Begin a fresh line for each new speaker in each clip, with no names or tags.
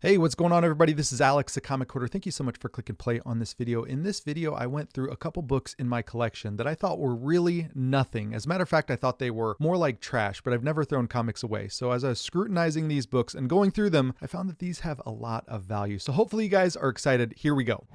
Hey, what's going on, everybody? This is Alex, the Comic Hoarder. Thank you so much for clicking play on this video. In this video, I went through a couple books in my collection that I thought were really nothing. As a matter of fact, I thought they were more like trash, but I've never thrown comics away. So as I was scrutinizing these books and going through them, I found that these have a lot of value. So hopefully you guys are excited. Here we go.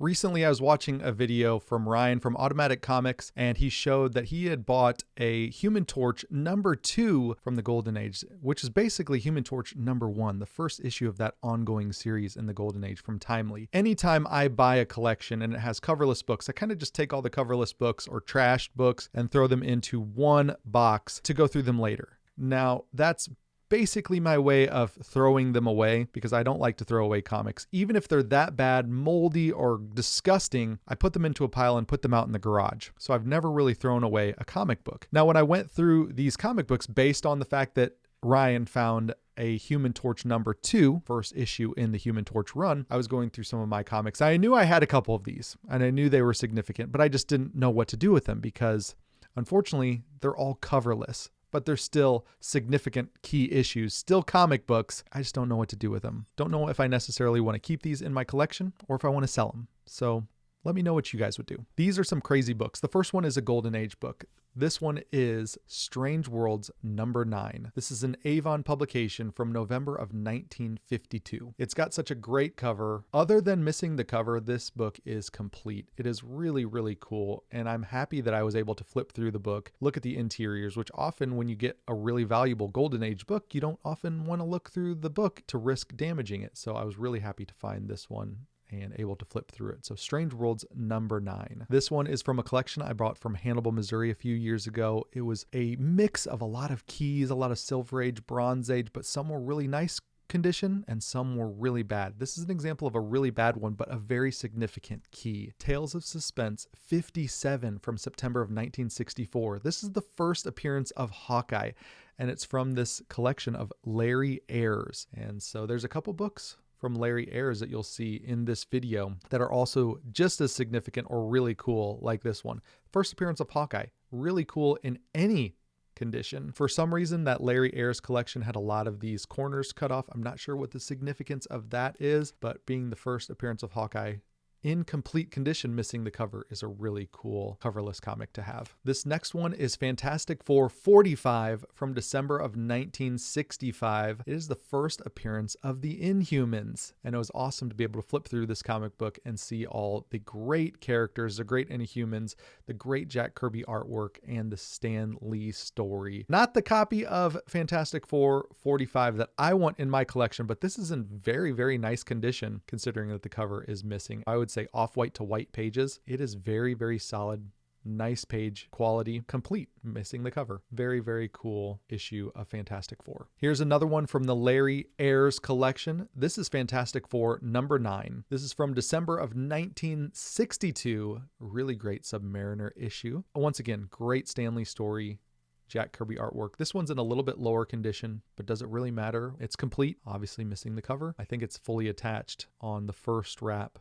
Recently, I was watching a video from Ryan from Automatic Comics, and he showed that he had bought a Human Torch #2 from the Golden Age, which is basically Human Torch #1, the first issue of that ongoing series in the Golden Age from Timely. Anytime I buy a collection and it has coverless books, I kind of just take all the coverless books or trashed books and throw them into one box to go through them later. Now, that's basically my way of throwing them away because I don't like to throw away comics. Even if they're that bad, moldy, or disgusting, I put them into a pile and put them out in the garage. So I've never really thrown away a comic book. Now, when I went through these comic books based on the fact that Ryan found a Human Torch #2, first issue in the Human Torch run, I was going through some of my comics. I knew I had a couple of these and I knew they were significant, but I just didn't know what to do with them because unfortunately, they're all coverless. But they're still significant key issues, still comic books. I just don't know what to do with them. Don't know if I necessarily want to keep these in my collection or if I want to sell them. So let me know what you guys would do. These are some crazy books. The first one is a Golden Age book. This one is Strange Worlds #9. This is an Avon publication from November of 1952. It's got such a great cover. Other than missing the cover, this book is complete. It is really, really cool. And I'm happy that I was able to flip through the book, look at the interiors, which often when you get a really valuable Golden Age book, you don't often want to look through the book to risk damaging it. So I was really happy to find this one and able to flip through it. So Strange Worlds #9. This one is from a collection I bought from Hannibal, Missouri a few years ago. It was a mix of a lot of keys, a lot of Silver Age, Bronze Age, but some were really nice condition and some were really bad. This is an example of a really bad one, but a very significant key. Tales of Suspense 57 from September of 1964. This is the first appearance of Hawkeye, and it's from this collection of Larry Ayres. And so there's a couple books from Larry Ayres that you'll see in this video that are also just as significant or really cool like this one. First appearance of Hawkeye, really cool in any condition. For some reason, that Larry Ayres collection had a lot of these corners cut off. I'm not sure what the significance of that is, but being the first appearance of Hawkeye in complete condition, missing the cover, is a really cool coverless comic to have. This next one is Fantastic Four 45 from December of 1965. It is the first appearance of the Inhumans, and it was awesome to be able to flip through this comic book and see all the great characters, the great Inhumans, the great Jack Kirby artwork, and the Stan Lee story. Not the copy of Fantastic Four 45 that I want in my collection, but this is in very, very nice condition considering that the cover is missing. I would say off-white to white pages. It is very, very solid, nice page quality, complete, missing the cover. Very, very cool issue of Fantastic Four. Here's another one from the Larry Ayres collection. This is Fantastic Four #9. This is from December of 1962. Really great Submariner issue. Once again, great Stan Lee story. Jack Kirby artwork. This one's in a little bit lower condition, but does it really matter? It's complete, obviously missing the cover. I think it's fully attached on the first wrap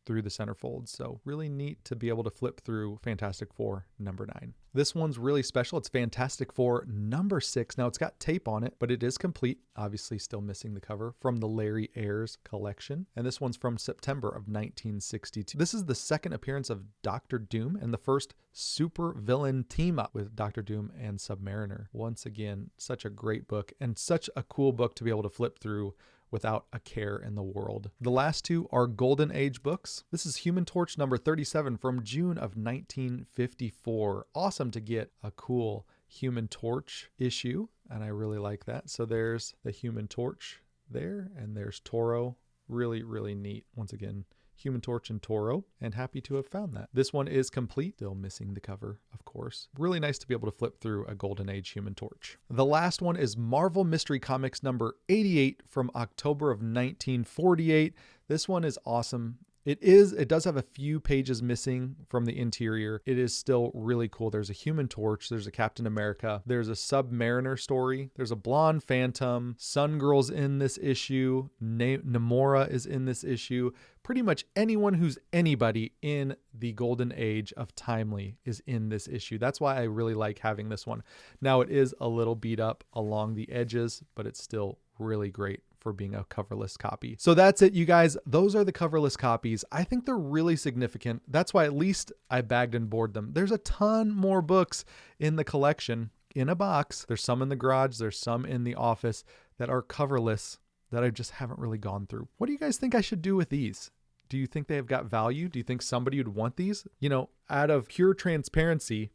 through the centerfold. So really neat to be able to flip through Fantastic Four #9. This one's really special. It's Fantastic Four #6. Now it's got tape on it, but it is complete. Obviously still missing the cover, from the Larry Ayres collection. And this one's from September of 1962. This is the second appearance of Dr. Doom and the first super villain team up with Dr. Doom and Submariner. Once again, such a great book and such a cool book to be able to flip through without a care in the world. The last two are Golden Age books. This is Human Torch #37 from June of 1954. Awesome to get a cool Human Torch issue, and I really like that. So there's the Human Torch there, and there's Toro. Really, really neat. Once again, Human Torch and Toro, and happy to have found that. This one is complete, still missing the cover, of course. Really nice to be able to flip through a Golden Age Human Torch. The last one is Marvel Mystery Comics #88 from October of 1948. This one is awesome. It does have a few pages missing from the interior. It is still really cool. There's a Human Torch, there's a Captain America, there's a Submariner story, there's a Blonde Phantom, Sun Girl's in this issue, Namora is in this issue. Pretty much anyone who's anybody in the golden age of Timely is in this issue. That's why I really like having this one. Now it is a little beat up along the edges, but it's still really great for being a coverless copy. So that's it, you guys. Those are the coverless copies. I think they're really significant. That's why at least I bagged and boarded them. There's a ton more books in the collection in a box. There's some in the garage. There's some in the office that are coverless that I just haven't really gone through. What do you guys think I should do with these? Do you think they have got value? Do you think somebody would want these? You know, out of pure transparency,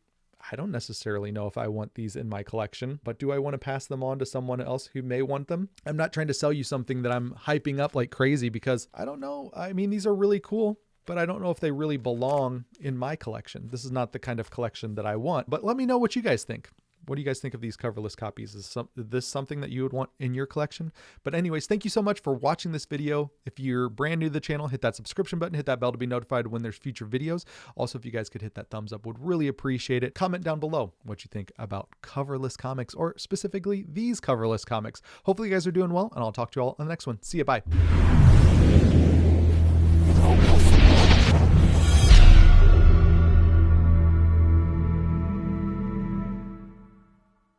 I don't necessarily know if I want these in my collection, but do I want to pass them on to someone else who may want them? I'm not trying to sell you something that I'm hyping up like crazy because I don't know. I mean, these are really cool, but I don't know if they really belong in my collection. This is not the kind of collection that I want, but let me know what you guys think. What do you guys think of these coverless copies? Is this something that you would want in your collection? But anyways, thank you so much for watching this video. If you're brand new to the channel, hit that subscription button, hit that bell to be notified when there's future videos. Also, if you guys could hit that thumbs up, would really appreciate it. Comment down below what you think about coverless comics, or specifically these coverless comics. Hopefully you guys are doing well, and I'll talk to you all on the next one. See you, bye.